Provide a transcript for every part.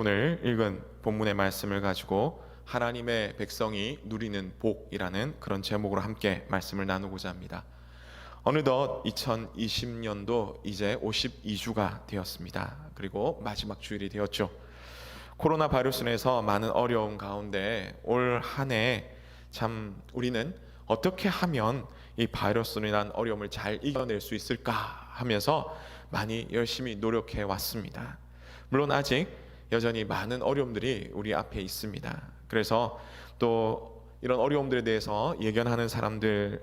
오늘 읽은 본문의 말씀을 가지고 하나님의 백성이 누리는 복이라는 그런 제목으로 함께 말씀을 나누고자 합니다. 어느덧 2020년도 이제 52주가 되었습니다. 그리고 마지막 주일이 되었죠. 코로나 바이러스로 인해서 많은 어려움 가운데 올 한 해 참 우리는 어떻게 하면 이 바이러스로 인한 어려움을 잘 이겨낼 수 있을까 하면서 많이 열심히 노력해 왔습니다. 물론 아직 여전히 많은 어려움들이 우리 앞에 있습니다. 그래서 또 이런 어려움들에 대해서 예견하는 사람들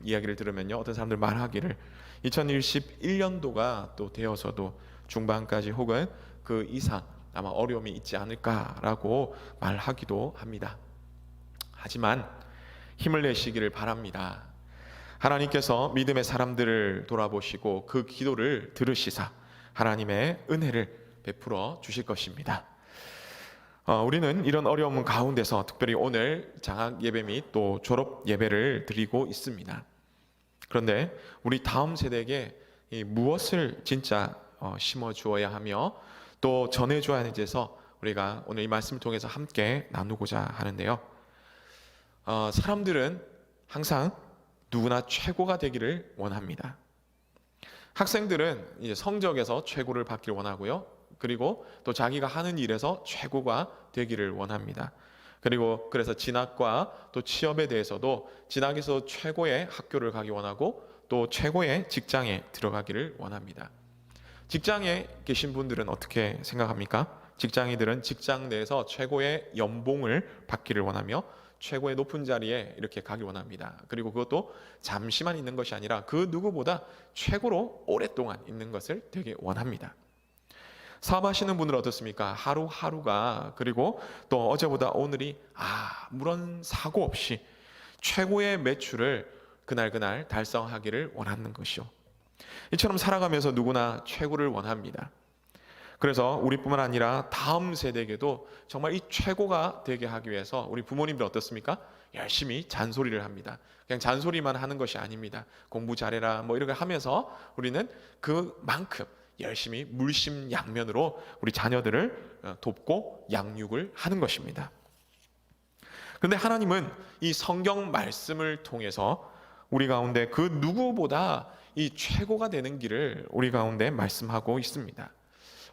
이야기를 들으면요, 어떤 사람들 말하기를 2021년도가 또 되어서도 중반까지 혹은 그 이상 아마 어려움이 있지 않을까라고 말하기도 합니다. 하지만 힘을 내시기를 바랍니다. 하나님께서 믿음의 사람들을 돌아보시고 그 기도를 들으시사 하나님의 은혜를 베풀어 주실 것입니다. 우리는 이런 어려움 가운데서 특별히 오늘 장학 예배 및 또 졸업 예배를 드리고 있습니다. 그런데 우리 다음 세대에게 무엇을 진짜 심어 주어야 하며 또 전해 주어야 하는지에서 우리가 오늘 이 말씀을 통해서 함께 나누고자 하는데요. 사람들은 항상 누구나 최고가 되기를 원합니다. 학생들은 이제 성적에서 최고를 받기를 원하고요. 그리고 또 자기가 하는 일에서 최고가 되기를 원합니다. 그리고 그래서 진학과 또 취업에 대해서도 진학에서 최고의 학교를 가기 원하고 또 최고의 직장에 들어가기를 원합니다. 직장에 계신 분들은 어떻게 생각합니까? 직장인들은 직장 내에서 최고의 연봉을 받기를 원하며 최고의 높은 자리에 이렇게 가길 원합니다. 그리고 그것도 잠시만 있는 것이 아니라 그 누구보다 최고로 오랫동안 있는 것을 되게 원합니다. 사업하시는 분들은 어떻습니까? 하루하루가 그리고 또 어제보다 오늘이 아무런 사고 없이 최고의 매출을 그날 달성하기를 원하는 것이요. 이처럼 살아가면서 누구나 최고를 원합니다. 그래서 우리뿐만 아니라 다음 세대에게도 정말 이 최고가 되게 하기 위해서 우리 부모님들 어떻습니까? 열심히 잔소리를 합니다. 그냥 잔소리만 하는 것이 아닙니다. 공부 잘해라 뭐 이렇게 하면서 우리는 그만큼 열심히 물심양면으로 우리 자녀들을 돕고 양육을 하는 것입니다. 그런데 하나님은 이 성경 말씀을 통해서 우리 가운데 그 누구보다 이 최고가 되는 길을 우리 가운데 말씀하고 있습니다.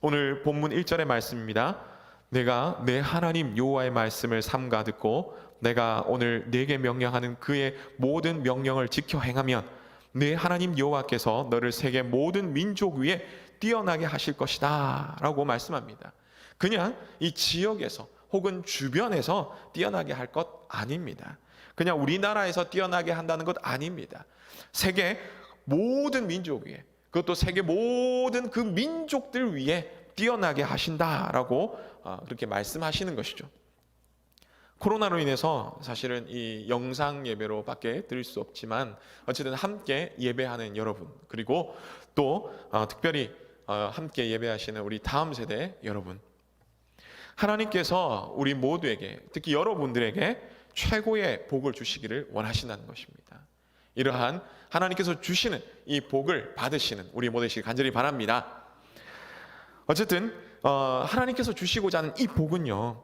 오늘 본문 1절의 말씀입니다. 내가 내 하나님 여호와의 말씀을 삼가 듣고 내가 오늘 네게 명령하는 그의 모든 명령을 지켜 행하면 내 하나님 여호와께서 너를 세계 모든 민족 위에 뛰어나게 하실 것이다 라고 말씀합니다. 그냥 이 지역에서 혹은 주변에서 뛰어나게 할 것 아닙니다. 그냥 우리나라에서 뛰어나게 한다는 것 아닙니다. 세계 모든 민족 위에, 그것도 세계 모든 그 민족들 위에 뛰어나게 하신다라고 그렇게 말씀하시는 것이죠. 코로나로 인해서 사실은 이 영상 예배로밖에 드릴 수 없지만 어쨌든 함께 예배하는 여러분, 그리고 또 특별히 함께 예배하시는 우리 다음 세대 여러분, 하나님께서 우리 모두에게, 특히 여러분들에게 최고의 복을 주시기를 원하신다는 것입니다. 이러한 하나님께서 주시는 이 복을 받으시는 우리 모두 되시길 간절히 바랍니다. 어쨌든 하나님께서 주시고자 하는 이 복은요,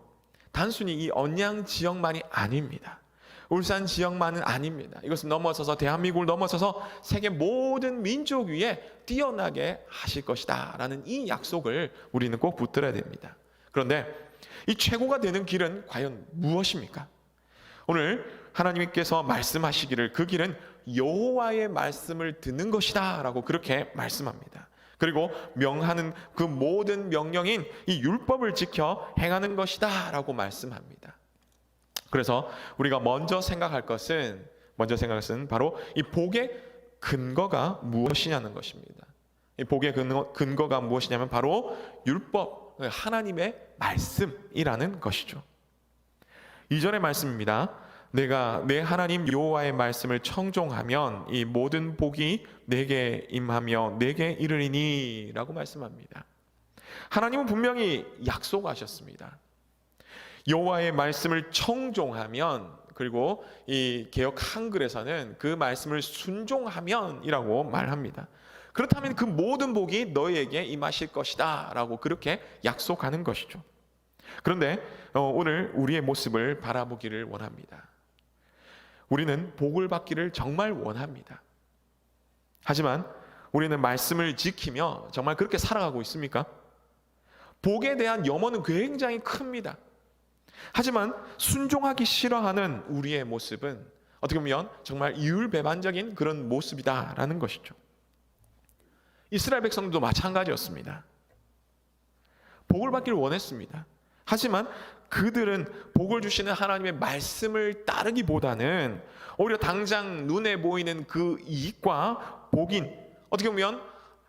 단순히 이 언양 지역만이 아닙니다. 울산 지역만은 아닙니다. 이것을 넘어서서 대한민국을 넘어서서 세계 모든 민족 위에 뛰어나게 하실 것이다 라는 이 약속을 우리는 꼭 붙들어야 됩니다. 그런데 이 최고가 되는 길은 과연 무엇입니까? 오늘 하나님께서 말씀하시기를 그 길은 여호와의 말씀을 듣는 것이다 라고 그렇게 말씀합니다. 그리고 명하는 그 모든 명령인 이 율법을 지켜 행하는 것이다 라고 말씀합니다. 그래서 우리가 먼저 생각할 것은 바로 이 복의 근거가 무엇이냐는 것입니다. 이 복의 근거가 무엇이냐면 바로 율법, 하나님의 말씀이라는 것이죠. 2절의 말씀입니다. 내가 내 하나님 여호와의 말씀을 청종하면 이 모든 복이 내게 임하며 내게 이르리니 라고 말씀합니다. 하나님은 분명히 약속하셨습니다. 여호와의 말씀을 청종하면, 그리고 이 개역 한글에서는 그 말씀을 순종하면이라고 말합니다. 그렇다면 그 모든 복이 너희에게 임하실 것이다 라고 그렇게 약속하는 것이죠. 그런데 오늘 우리의 모습을 바라보기를 원합니다. 우리는 복을 받기를 정말 원합니다. 하지만 우리는 말씀을 지키며 정말 그렇게 살아가고 있습니까? 복에 대한 염원은 굉장히 큽니다. 하지만 순종하기 싫어하는 우리의 모습은 어떻게 보면 정말 이율배반적인 그런 모습이다라는 것이죠. 이스라엘 백성들도 마찬가지였습니다. 복을 받기를 원했습니다. 하지만 그들은 복을 주시는 하나님의 말씀을 따르기보다는 오히려 당장 눈에 보이는 그 이익과 복인, 어떻게 보면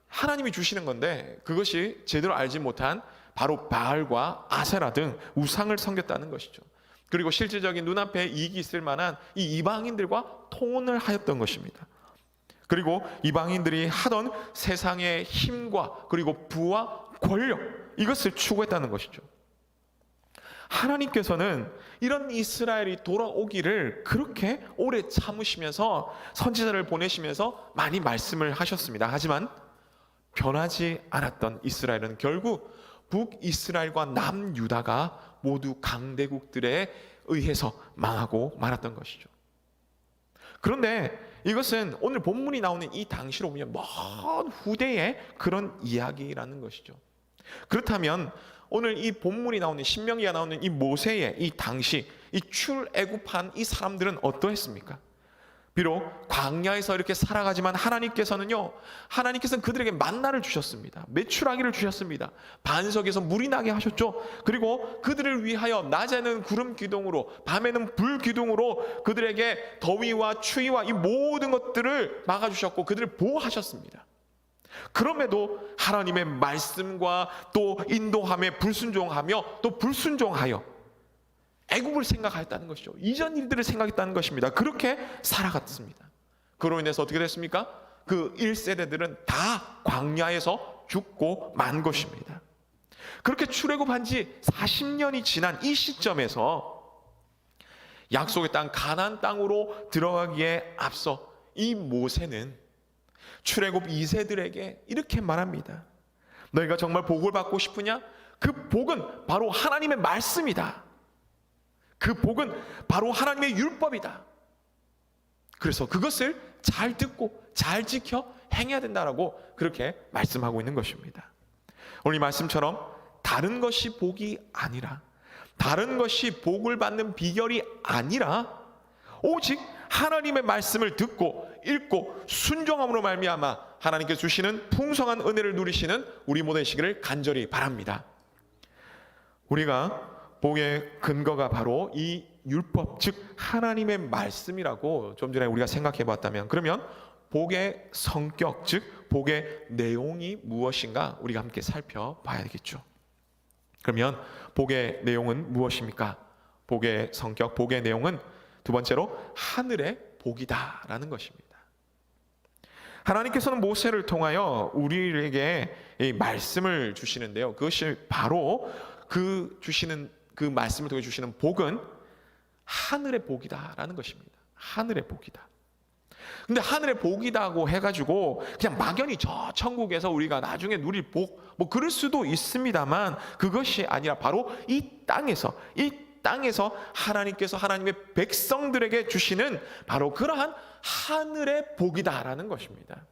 하나님이 주시는 건데 그것이 제대로 알지 못한 바로 바알과 아세라 등 우상을 섬겼다는 것이죠. 그리고 실질적인 눈앞에 이익이 있을 만한 이 이방인들과 통혼을 하였던 것입니다. 그리고 이방인들이 하던 세상의 힘과 그리고 부와 권력, 이것을 추구했다는 것이죠. 하나님께서는 이런 이스라엘이 돌아오기를 그렇게 오래 참으시면서 선지자를 보내시면서 많이 말씀을 하셨습니다. 하지만 변하지 않았던 이스라엘은 결국 북이스라엘과 남유다가 모두 강대국들에 의해서 망하고 말았던 것이죠. 그런데 이것은 오늘 본문이 나오는 이 당시로 보면 먼 후대의 그런 이야기라는 것이죠. 그렇다면 오늘 이 본문이 나오는 신명기가 나오는 이 모세의 이 당시 이 출애굽한 이 사람들은 어떠했습니까? 비록 광야에서 이렇게 살아가지만 하나님께서는 그들에게 만나를 주셨습니다. 메추라기를 주셨습니다. 반석에서 물이 나게 하셨죠. 그리고 그들을 위하여 낮에는 구름 기둥으로 밤에는 불 기둥으로 그들에게 더위와 추위와 이 모든 것들을 막아주셨고 그들을 보호하셨습니다. 그럼에도 하나님의 말씀과 또 인도함에 불순종하며 또 불순종하여 애굽을 생각하였다는 것이죠. 이전 일들을 생각했다는 것입니다. 그렇게 살아갔습니다. 그로 인해서 어떻게 됐습니까? 그 1세대들은 다 광야에서 죽고 만 것입니다. 그렇게 출애굽한 지 40년이 지난 이 시점에서 약속의 땅 가나안 땅으로 들어가기에 앞서 이 모세는 출애굽 2세들에게 이렇게 말합니다. 너희가 정말 복을 받고 싶으냐? 그 복은 바로 하나님의 말씀이다. 그 복은 바로 하나님의 율법이다. 그래서 그것을 잘 듣고 잘 지켜 행해야 된다라고 그렇게 말씀하고 있는 것입니다. 오늘 이 말씀처럼 다른 것이 복이 아니라, 다른 것이 복을 받는 비결이 아니라 오직 하나님의 말씀을 듣고 읽고 순종함으로 말미암아 하나님께서 주시는 풍성한 은혜를 누리시는 우리 모두 되시기를 간절히 바랍니다. 우리가 복의 근거가 바로 이 율법, 즉 하나님의 말씀이라고 좀 전에 우리가 생각해 봤다면, 그러면 복의 성격, 즉 복의 내용이 무엇인가 우리가 함께 살펴봐야겠죠. 그러면 복의 내용은 무엇입니까? 복의 성격, 복의 내용은 두 번째로 하늘의 복이다라는 것입니다. 하나님께서는 모세를 통하여 우리에게 이 말씀을 주시는데요. 그것이 바로 그 말씀을 통해 주시는 복은 하늘의 복이다라는 것입니다. 하늘의 복이다. 근데 하늘의 복이다고 해가지고 그냥 막연히 저 천국에서 우리가 나중에 누릴 복, 뭐 그럴 수도 있습니다만 그것이 아니라 바로 이 땅에서 하나님께서 하나님의 백성들에게 주시는 바로 그러한 하늘의 복이다라는 것입니다.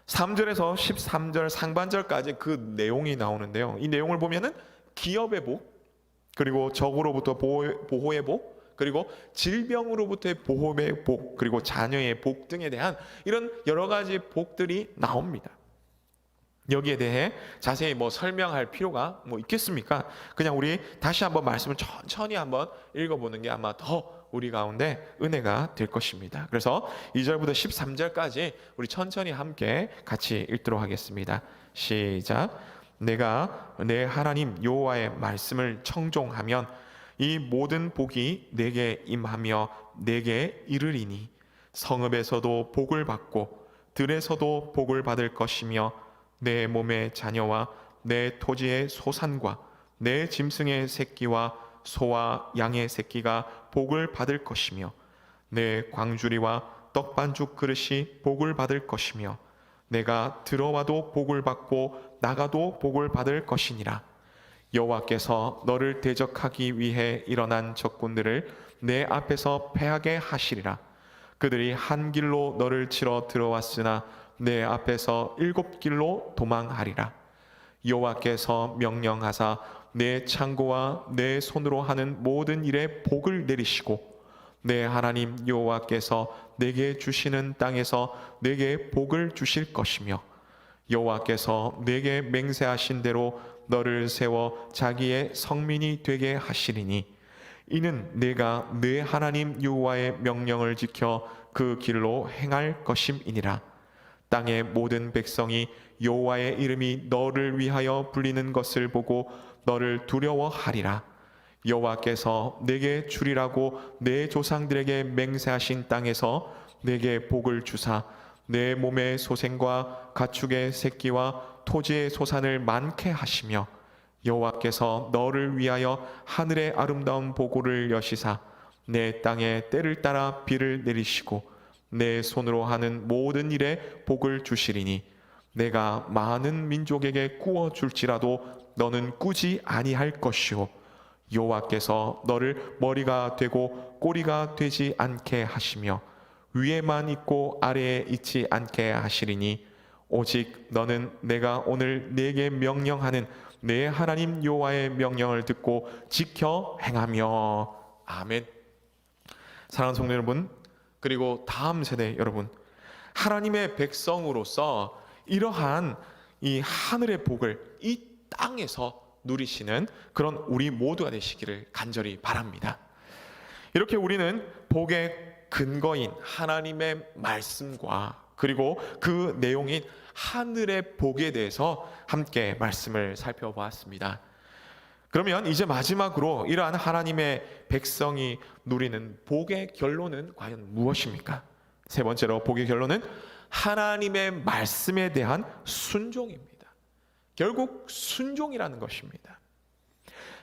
3절에서 13절 상반절까지 그 내용이 나오는데요. 이 내용을 보면은 기업의 복, 그리고 적으로부터 보호의 복, 그리고 질병으로부터의 보호의 복, 그리고 자녀의 복 등에 대한 이런 여러 가지 복들이 나옵니다. 여기에 대해 자세히 설명할 필요가 있겠습니까? 그냥 우리 다시 한번 말씀을 천천히 한번 읽어보는 게 아마 더 우리 가운데 은혜가 될 것입니다. 그래서 2절부터 13절까지 우리 천천히 함께 같이 읽도록 하겠습니다. 시작. 내가 내 하나님 여호와의 말씀을 청종하면 이 모든 복이 내게 임하며 내게 이르리니 성읍에서도 복을 받고 들에서도 복을 받을 것이며 내 몸의 자녀와 내 토지의 소산과 내 짐승의 새끼와 소와 양의 새끼가 복을 받을 것이며 내 광주리와 떡반죽 그릇이 복을 받을 것이며 내가 들어와도 복을 받고 나가도 복을 받을 것이니라. 여호와께서 너를 대적하기 위해 일어난 적군들을 내 앞에서 패하게 하시리라. 그들이 한 길로 너를 치러 들어왔으나 내 앞에서 7길로 도망하리라. 여호와께서 명령하사 내 창고와 내 손으로 하는 모든 일에 복을 내리시고 내 하나님 여호와께서 내게 주시는 땅에서 내게 복을 주실 것이며 여호와께서 내게 맹세하신 대로 너를 세워 자기의 성민이 되게 하시리니 이는 내가 내 하나님 여호와의 명령을 지켜 그 길로 행할 것임이니라. 땅의 모든 백성이 여호와의 이름이 너를 위하여 불리는 것을 보고 너를 두려워하리라. 여호와께서 내게 주리라고 내 조상들에게 맹세하신 땅에서 내게 복을 주사 내 몸의 소생과 가축의 새끼와 토지의 소산을 많게 하시며 여호와께서 너를 위하여 하늘의 아름다운 보고를 여시사 내 땅에 때를 따라 비를 내리시고 내 손으로 하는 모든 일에 복을 주시리니 내가 많은 민족에게 구워 줄지라도 너는 꾸지 아니할 것이요 여호와께서 너를 머리가 되고 꼬리가 되지 않게 하시며 위에만 있고 아래에 있지 않게 하시리니 오직 너는 내가 오늘 네게 명령하는 내 하나님 여호와의 명령을 듣고 지켜 행하며. 아멘. 사랑하는 성도 여러분, 그리고 다음 세대 여러분, 하나님의 백성으로서 이러한 이 하늘의 복을 이 땅에서 누리시는 그런 우리 모두가 되시기를 간절히 바랍니다. 이렇게 우리는 복의 근거인 하나님의 말씀과 그리고 그 내용인 하늘의 복에 대해서 함께 말씀을 살펴보았습니다. 그러면 이제 마지막으로 이러한 하나님의 백성이 누리는 복의 결론은 과연 무엇입니까? 세 번째로 복의 결론은 하나님의 말씀에 대한 순종입니다. 결국 순종이라는 것입니다.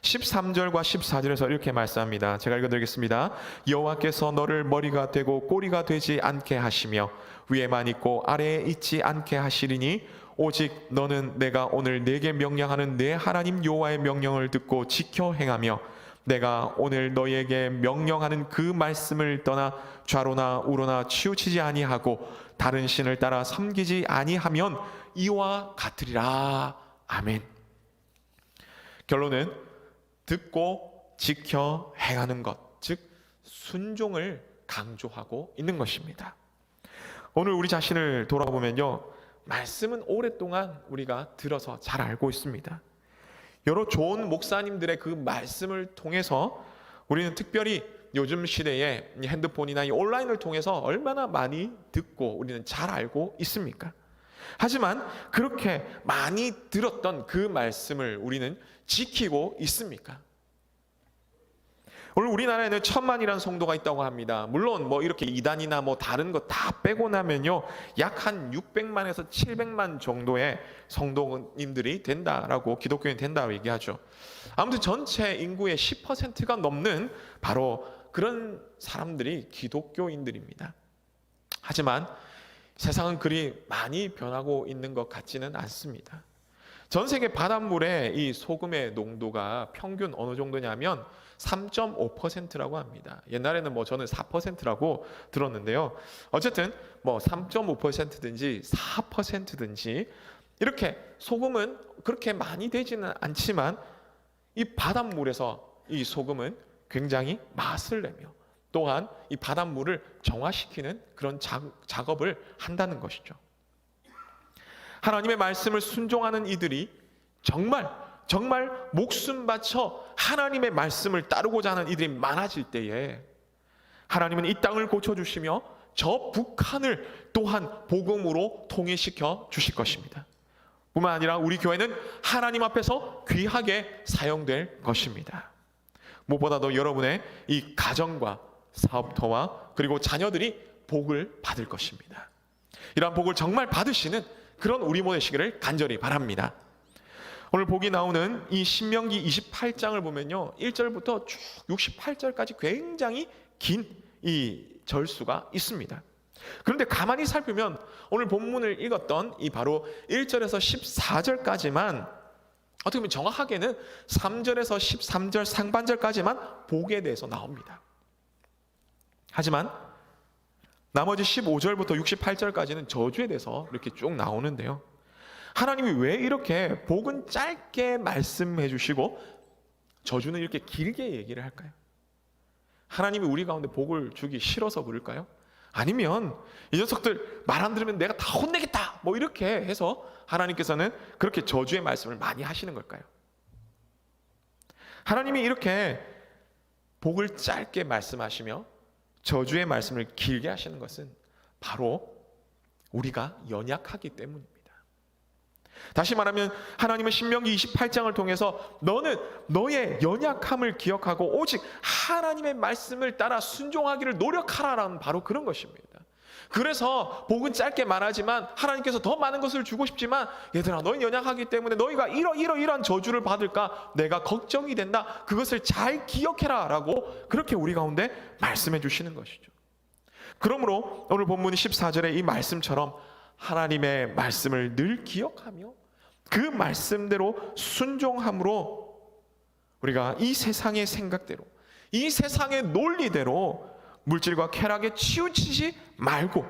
13절과 14절에서 이렇게 말씀합니다. 제가 읽어드리겠습니다. 여호와께서 너를 머리가 되고 꼬리가 되지 않게 하시며 위에만 있고 아래에 있지 않게 하시리니 오직 너는 내가 오늘 네게 명령하는 내 하나님 여호와의 명령을 듣고 지켜 행하며 내가 오늘 너희에게 명령하는 그 말씀을 떠나 좌로나 우로나 치우치지 아니하고 다른 신을 따라 섬기지 아니하면 이와 같으리라. 아멘. 결론은 듣고 지켜 행하는 것, 즉 순종을 강조하고 있는 것입니다. 오늘 우리 자신을 돌아보면요, 말씀은 오랫동안 우리가 들어서 잘 알고 있습니다. 여러 좋은 목사님들의 그 말씀을 통해서 우리는 특별히 요즘 시대에 핸드폰이나 이 온라인을 통해서 얼마나 많이 듣고 우리는 잘 알고 있습니까? 하지만 그렇게 많이 들었던 그 말씀을 우리는 지키고 있습니까? 오늘 우리나라에는 1000만이라는 성도가 있다고 합니다. 물론 뭐 이렇게 이단이나 뭐 다른 거 다 빼고 나면요, 약 한 600만에서 700만 정도의 성도님들이 된다라고, 기독교인이 된다고 얘기하죠. 아무튼 전체 인구의 10%가 넘는 바로 그런 사람들이 기독교인들입니다. 하지만 세상은 그리 많이 변하고 있는 것 같지는 않습니다. 전 세계 바닷물의 이 소금의 농도가 평균 어느 정도냐면 3.5%라고 합니다. 옛날에는 뭐 저는 4%라고 들었는데요. 어쨌든 뭐 3.5%든지 4%든지 이렇게 소금은 그렇게 많이 되지는 않지만 이 바닷물에서 이 소금은 굉장히 맛을 내며 또한 이 바닷물을 정화시키는 그런 작업을 한다는 것이죠. 하나님의 말씀을 순종하는 이들이 정말 목숨 바쳐 하나님의 말씀을 따르고자 하는 이들이 많아질 때에 하나님은 이 땅을 고쳐주시며 저 북한을 또한 복음으로 통일시켜 주실 것입니다. 뿐만 아니라 우리 교회는 하나님 앞에서 귀하게 사용될 것입니다. 무엇보다도 여러분의 이 가정과 사업터와 그리고 자녀들이 복을 받을 것입니다. 이러한 복을 정말 받으시는 그런 우리 모두 되시기를 간절히 바랍니다. 오늘 복이 나오는 이 신명기 28장을 보면요, 1절부터 쭉 68절까지 굉장히 긴 이 절수가 있습니다. 그런데 가만히 살피면 오늘 본문을 읽었던 이 바로 1절에서 14절까지만 어떻게 보면 정확하게는 3절에서 13절 상반절까지만 복에 대해서 나옵니다. 하지만 나머지 15절부터 68절까지는 저주에 대해서 이렇게 쭉 나오는데요. 하나님이 왜 이렇게 복은 짧게 말씀해 주시고 저주는 이렇게 길게 얘기를 할까요? 하나님이 우리 가운데 복을 주기 싫어서 그럴까요? 아니면 이 녀석들 말 안 들으면 내가 다 혼내겠다 뭐 이렇게 해서 하나님께서는 그렇게 저주의 말씀을 많이 하시는 걸까요? 하나님이 이렇게 복을 짧게 말씀하시며 저주의 말씀을 길게 하시는 것은 바로 우리가 연약하기 때문입니다. 다시 말하면 하나님은 신명기 28장을 통해서 너는 너의 연약함을 기억하고 오직 하나님의 말씀을 따라 순종하기를 노력하라라는 바로 그런 것입니다. 그래서 복은 짧게 말하지만 하나님께서 더 많은 것을 주고 싶지만 얘들아 너희 연약하기 때문에 너희가 이러한 저주를 받을까 내가 걱정이 된다. 그것을 잘 기억해라 라고 그렇게 우리 가운데 말씀해 주시는 것이죠. 그러므로 오늘 본문 14절의 이 말씀처럼 하나님의 말씀을 늘 기억하며 그 말씀대로 순종함으로 우리가 이 세상의 생각대로 이 세상의 논리대로 물질과 쾌락에 치우치지 말고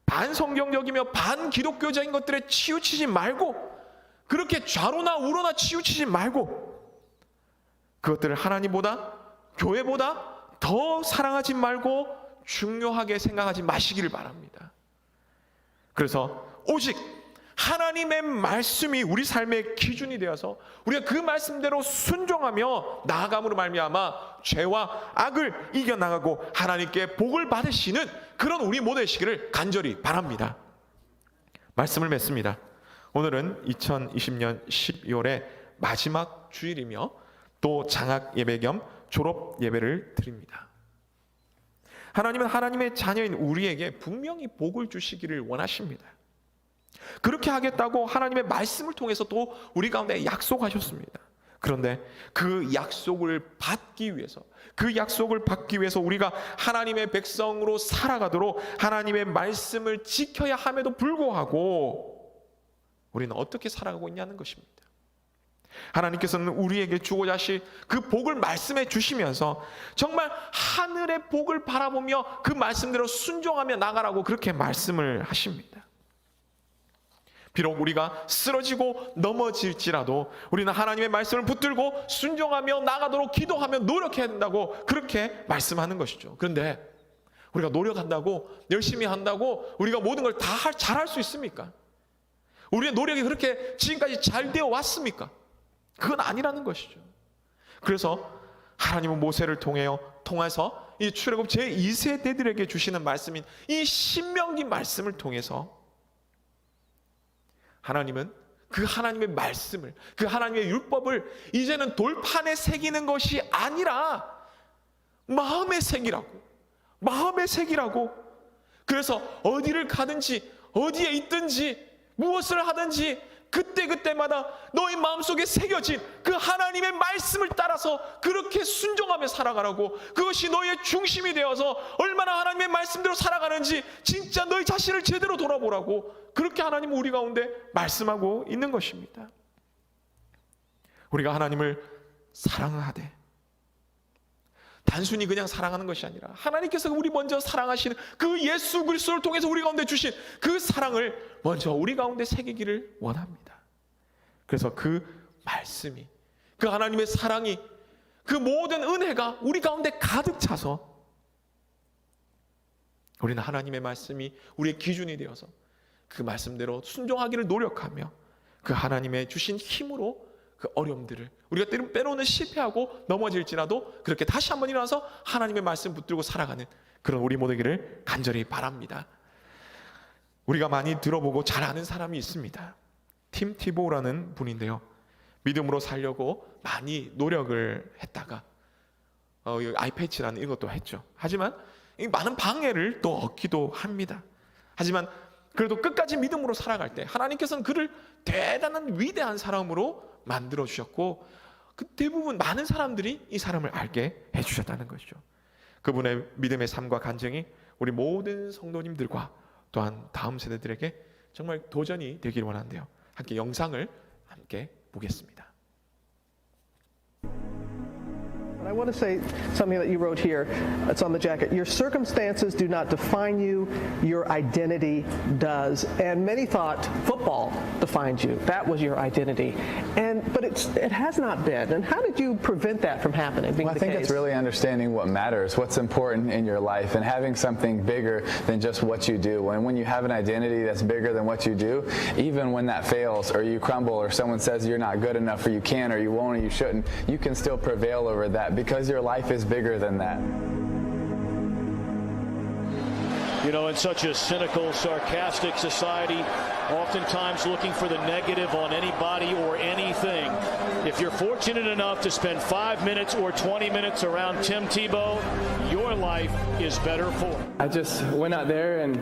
반성경적이며 반기독교적인 것들에 치우치지 말고 그렇게 좌로나 우로나 치우치지 말고 그것들을 하나님보다 교회보다 더 사랑하지 말고 중요하게 생각하지 마시기를 바랍니다. 그래서 오직 하나님의 말씀이 우리 삶의 기준이 되어서 우리가 그 말씀대로 순종하며 나아감으로 말미암아 죄와 악을 이겨나가고 하나님께 복을 받으시는 그런 우리 모두 되시기를 간절히 바랍니다. 말씀을 맺습니다. 오늘은 2020년 12월의 마지막 주일이며 또 장학 예배 겸 졸업 예배를 드립니다. 하나님은 하나님의 자녀인 우리에게 분명히 복을 주시기를 원하십니다. 그렇게 하겠다고 하나님의 말씀을 통해서 또 우리 가운데 약속하셨습니다. 그런데 그 약속을 받기 위해서 우리가 하나님의 백성으로 살아가도록 하나님의 말씀을 지켜야 함에도 불구하고 우리는 어떻게 살아가고 있냐는 것입니다. 하나님께서는 우리에게 주고자 하실 그 복을 말씀해 주시면서 정말 하늘의 복을 바라보며 그 말씀대로 순종하며 나가라고 그렇게 말씀을 하십니다. 비록 우리가 쓰러지고 넘어질지라도 우리는 하나님의 말씀을 붙들고 순종하며 나가도록 기도하며 노력해야 된다고 그렇게 말씀하는 것이죠. 그런데 우리가 노력한다고 열심히 한다고 우리가 모든 걸 다 잘할 수 있습니까? 우리의 노력이 그렇게 지금까지 잘 되어 왔습니까? 그건 아니라는 것이죠. 그래서 하나님은 모세를 통해서 이 출애굽 제2세대들에게 주시는 말씀인 이 신명기 말씀을 통해서 하나님은 그 하나님의 말씀을 그 하나님의 율법을 이제는 돌판에 새기는 것이 아니라 마음에 새기라고 그래서 어디를 가든지 어디에 있든지 무엇을 하든지 그때마다 너희 마음속에 새겨진 그 하나님의 말씀을 따라서 그렇게 순종하며 살아가라고 그것이 너희의 중심이 되어서 얼마나 하나님의 말씀대로 살아가는지 진짜 너희 자신을 제대로 돌아보라고 그렇게 하나님은 우리 가운데 말씀하고 있는 것입니다. 우리가 하나님을 사랑하되 단순히 그냥 사랑하는 것이 아니라 하나님께서 우리 먼저 사랑하시는 그 예수 그리스도를 통해서 우리 가운데 주신 그 사랑을 먼저 우리 가운데 새기기를 원합니다. 그래서 그 말씀이 그 하나님의 사랑이 그 모든 은혜가 우리 가운데 가득 차서 우리는 하나님의 말씀이 우리의 기준이 되어서 그 말씀대로 순종하기를 노력하며 그 하나님의 주신 힘으로 그 어려움들을 우리가 때로는 실패하고 넘어질지라도 그렇게 다시 한번 일어나서 하나님의 말씀 붙들고 살아가는 그런 우리 모두기를 간절히 바랍니다. 우리가 많이 들어보고 잘 아는 사람이 있습니다. 팀 티보라는 분인데요. 믿음으로 살려고 많이 노력을 했다가 아이패치라는 이것도 했죠. 하지만 많은 방해를 또 얻기도 합니다. 하지만 그래도 끝까지 믿음으로 살아갈 때 하나님께서는 그를 대단한 위대한 사람으로 만들어 주셨고 그 대부분 많은 사람들이 이 사람을 알게 해주셨다는 것이죠. 그분의 믿음의 삶과 간증이 우리 모든 성도님들과 또한 다음 세대들에게 정말 도전이 되길 원하는데요. 함께 영상을 함께 보겠습니다. I want to say something that you wrote here. It's on the jacket. Your circumstances do not define you. Your identity does. And many thought football defined you. That was your identity. But it has not been. And how did you prevent that from happening? Well, I think it's really understanding what matters, what's important in your life, and having something bigger than just what you do. And when you have an identity that's bigger than what you do, even when that fails or you crumble or someone says you're not good enough or you can't or you won't or you shouldn't, you can still prevail over that because your life is bigger than that. You know, in such a cynical, sarcastic society, oftentimes looking for the negative on anybody or anything. If you're fortunate enough to spend 5 minutes or 20 minutes around Tim Tebow, your life is better for it. I just went out there and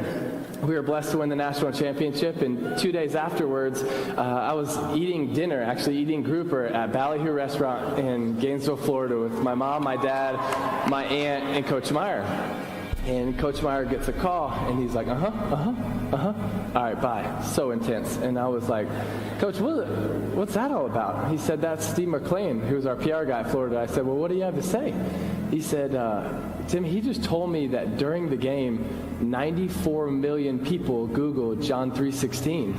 we were blessed to win the national championship, and 2 days afterwards I was eating dinner, actually eating grouper at Ballyhoo Restaurant in Gainesville, Florida with my mom, my dad, my aunt, and Coach Meyer. And Coach Meyer gets a call, and he's like, all right, bye. So intense. And I was like, Coach, what's that all about? He said, that's Steve McLean, who's our PR guy at Florida. I said, well, what do you have to say? He said, Tim, he just told me that during the game, 94 million people Googled John 3:16.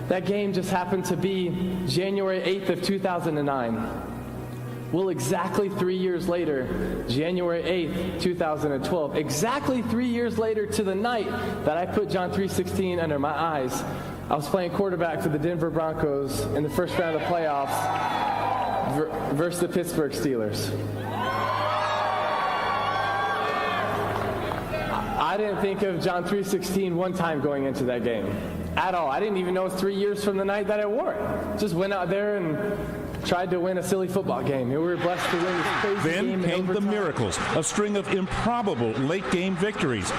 That game just happened to be January 8th of 2009. Well, exactly 3 years later, January 8th, 2012, exactly 3 years later to the night that I put John 3:16 under my eyes, I was playing quarterback for the Denver Broncos in the first round of the playoffs versus the Pittsburgh Steelers. I didn't think of John 3:16 one time going into that game at all. I didn't even know it was 3 years from the night that I wore it. Just went out there and tried to win a silly football game. And we were blessed to win this crazy game. Then came the miracles, a string of improbable late-game victories.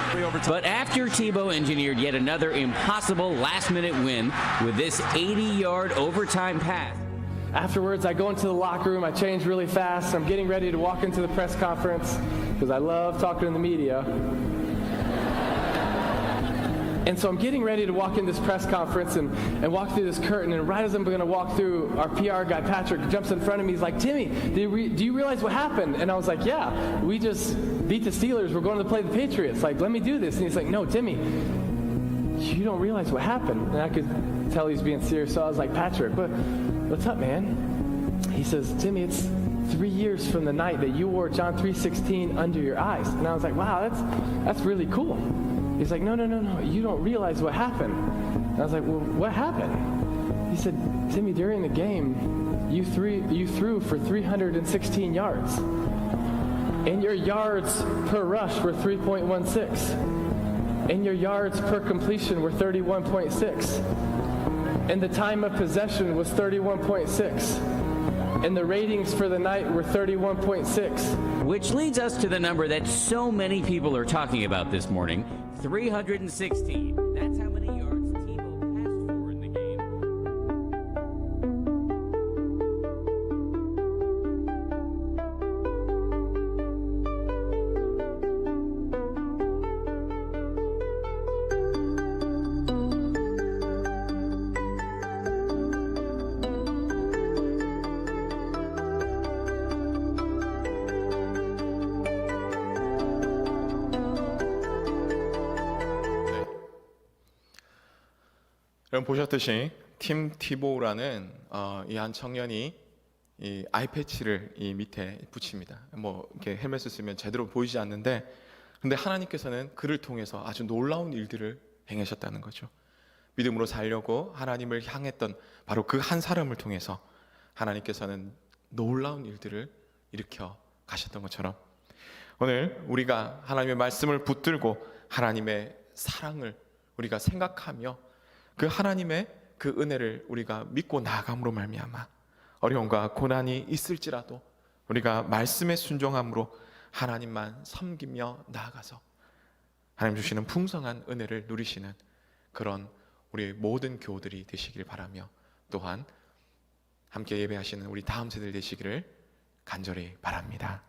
But after Tebow engineered yet another impossible last-minute win with this 80-yard overtime pass. Afterwards, I go into the locker room, I change really fast, I'm getting ready to walk into the press conference because I love talking to the media. And so I'm getting ready to walk in this press conference and walk through this curtain, and right as I'm going to walk through, our PR guy, Patrick, jumps in front of me. He's like, Timmy, do you realize what happened? And I was like, yeah, we just beat the Steelers. We're going to play the Patriots. Like, let me do this. And he's like, no, Timmy, you don't realize what happened. And I could tell he's being serious, so I was like, Patrick, what's up, man? He says, Timmy, it's 3 years from the night that you wore John 3:16 under your eyes. And I was like, wow, that's really cool. He's like, no, you don't realize what happened. And I was like, well, what happened? He said, Timmy, during the game, you threw for 316 yards. And your yards per rush were 3.16. And your yards per completion were 31.6. And the time of possession was 31.6. And the ratings for the night were 31.6. Which leads us to the number that so many people are talking about this morning, 316. That's how many yards Tebow passed for in the game. 여러분 보셨듯이 팀 티보우라는 이 한 청년이 이 아이패치를 이 밑에 붙입니다. 뭐 이렇게 헬멧을 쓰면 제대로 보이지 않는데, 근데 하나님께서는 그를 통해서 아주 놀라운 일들을 행하셨다는 거죠. 믿음으로 살려고 하나님을 향했던 바로 그 한 사람을 통해서 하나님께서는 놀라운 일들을 일으켜 가셨던 것처럼, 오늘 우리가 하나님의 말씀을 붙들고 하나님의 사랑을 우리가 생각하며 그 하나님의 그 은혜를 우리가 믿고 나아감으로 말미암아 어려움과 고난이 있을지라도 우리가 말씀의 순종함으로 하나님만 섬기며 나아가서 하나님 주시는 풍성한 은혜를 누리시는 그런 우리 모든 교우들이 되시길 바라며, 또한 함께 예배하시는 우리 다음 세대들 되시기를 간절히 바랍니다.